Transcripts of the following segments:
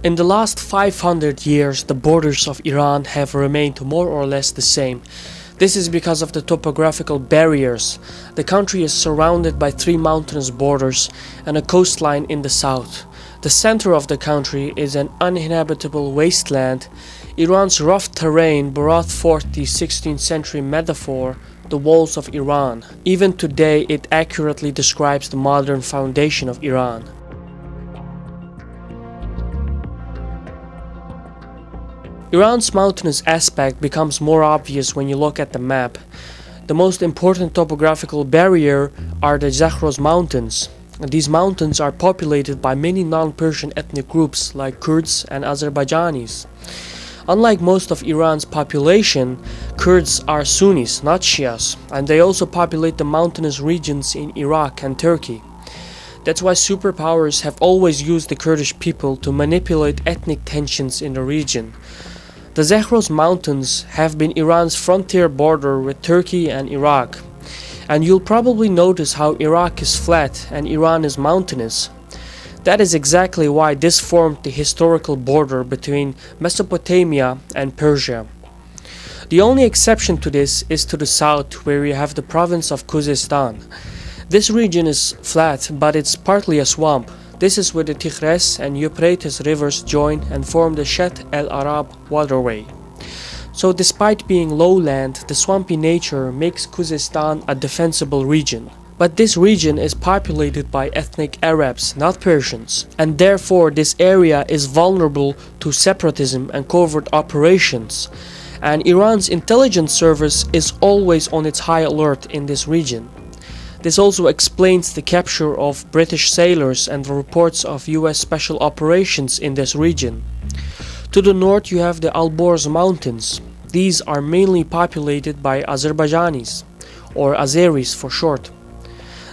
In the last 500 years, the borders of Iran have remained more or less the same. This is because of the topographical barriers. The country is surrounded by 3 mountainous borders and a coastline in the south. The center of the country is an uninhabitable wasteland. Iran's rough terrain brought forth the 16th century metaphor, the walls of Iran. Even today, it accurately describes the modern foundation of Iran. Iran's mountainous aspect becomes more obvious when you look at the map. The most important topographical barrier are the Zagros Mountains. These mountains are populated by many non-Persian ethnic groups like Kurds and Azerbaijanis. Unlike most of Iran's population, Kurds are Sunnis, not Shias, and they also populate the mountainous regions in Iraq and Turkey. That's why superpowers have always used the Kurdish people to manipulate ethnic tensions in the region. The Zagros Mountains have been Iran's frontier border with Turkey and Iraq. And you'll probably notice how Iraq is flat and Iran is mountainous. That is exactly why this formed the historical border between Mesopotamia and Persia. The only exception to this is to the south, where you have the province of Khuzestan. This region is flat, but it's partly a swamp. This is where the Tigris and Euphrates rivers join and form the Shet el-Arab waterway. So despite being lowland, the swampy nature makes Khuzestan a defensible region. But this region is populated by ethnic Arabs, not Persians, and therefore this area is vulnerable to separatism and covert operations. And Iran's intelligence service is always on its high alert in this region. This also explains the capture of British sailors and the reports of US special operations in this region. To the north you have the Alborz Mountains. These are mainly populated by Azerbaijanis, or Azeris for short.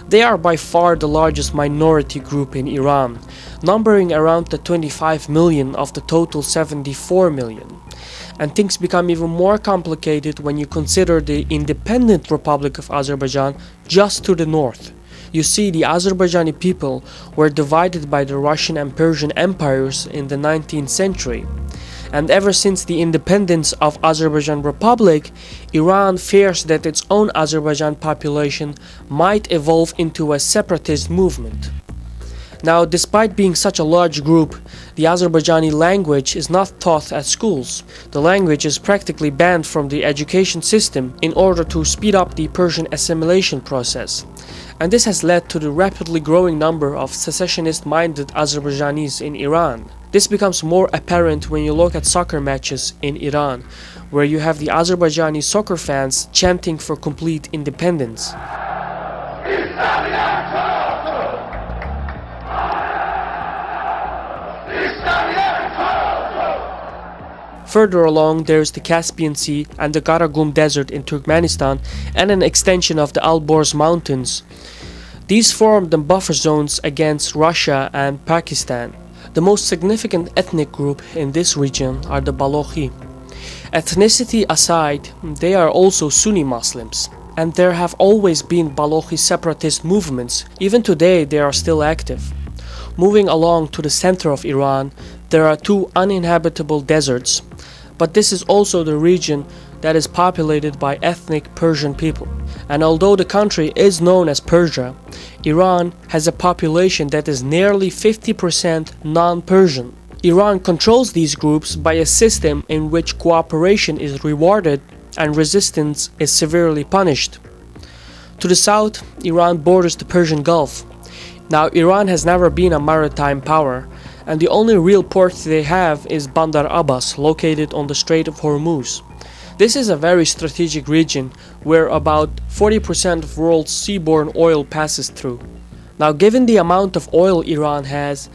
They are by far the largest minority group in Iran, numbering around the 25 million of the total 74 million. And things become even more complicated when you consider the independent Republic of Azerbaijan just to the north. You see, the Azerbaijani people were divided by the Russian and Persian empires in the 19th century. And ever since the independence of Azerbaijan Republic, Iran fears that its own Azerbaijan population might evolve into a separatist movement. Now, despite being such a large group, the Azerbaijani language is not taught at schools. The language is practically banned from the education system in order to speed up the Persian assimilation process. And this has led to the rapidly growing number of secessionist-minded Azerbaijanis in Iran. This becomes more apparent when you look at soccer matches in Iran, where you have the Azerbaijani soccer fans chanting for complete independence. Further along, there is the Caspian Sea and the Karagum Desert in Turkmenistan and an extension of the Alborz Mountains. These form the buffer zones against Russia and Pakistan. The most significant ethnic group in this region are the Balochi. Ethnicity aside, they are also Sunni Muslims, and there have always been Balochi separatist movements. Even today, they are still active. Moving along to the center of Iran, there are 2 uninhabitable deserts, but this is also the region that is populated by ethnic Persian people. And although the country is known as Persia, Iran has a population that is nearly 50% non-Persian. Iran controls these groups by a system in which cooperation is rewarded and resistance is severely punished. To the south, Iran borders the Persian Gulf. Now, Iran has never been a maritime power, and the only real port they have is Bandar Abbas, located on the Strait of Hormuz. This is a very strategic region where about 40% of world's seaborne oil passes through. Now, given the amount of oil Iran has,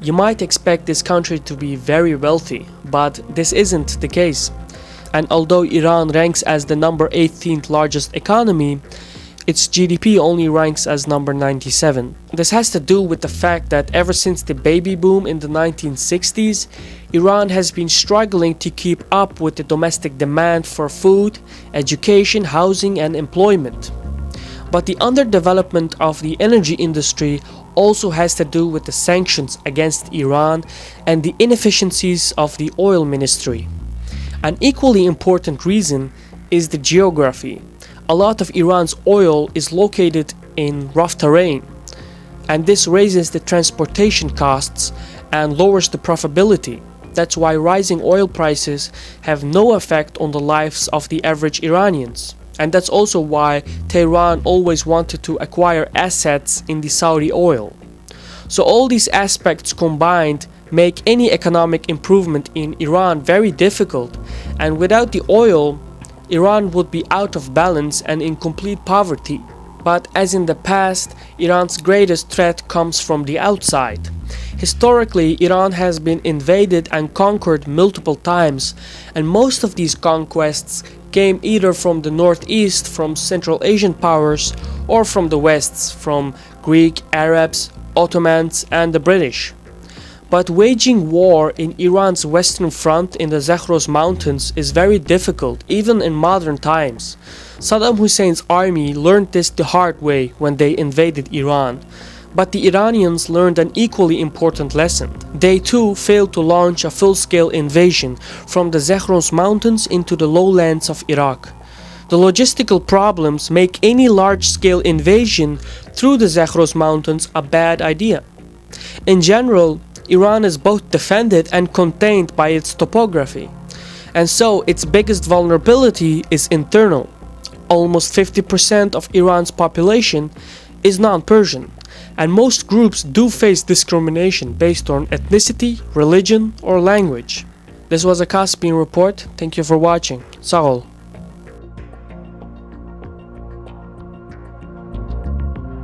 you might expect this country to be very wealthy, but this isn't the case. And although Iran ranks as the number 18th largest economy, its GDP only ranks as number 97. This has to do with the fact that ever since the baby boom in the 1960s, Iran has been struggling to keep up with the domestic demand for food, education, housing, and employment. But the underdevelopment of the energy industry also has to do with the sanctions against Iran and the inefficiencies of the oil ministry. An equally important reason is the geography. A lot of Iran's oil is located in rough terrain, and this raises the transportation costs and lowers the profitability. That's why rising oil prices have no effect on the lives of the average Iranians. And that's also why Tehran always wanted to acquire assets in the Saudi oil. So all these aspects combined make any economic improvement in Iran very difficult, and without the oil, Iran would be out of balance and in complete poverty. But as in the past, Iran's greatest threat comes from the outside. Historically, Iran has been invaded and conquered multiple times, and most of these conquests came either from the northeast, from Central Asian powers, or from the west, from Greek, Arabs, Ottomans, and the British. But waging war in Iran's western front in the Zagros Mountains is very difficult, even in modern times. Saddam Hussein's army learned this the hard way when they invaded Iran. But the Iranians learned an equally important lesson. They too failed to launch a full-scale invasion from the Zagros Mountains into the lowlands of Iraq. The logistical problems make any large-scale invasion through the Zagros Mountains a bad idea. In general, Iran is both defended and contained by its topography, and so its biggest vulnerability is internal. Almost 50% of Iran's population is non-Persian, and most groups do face discrimination based on ethnicity, religion, or language. This was a Caspian report. Thank you for watching. Sağ ol.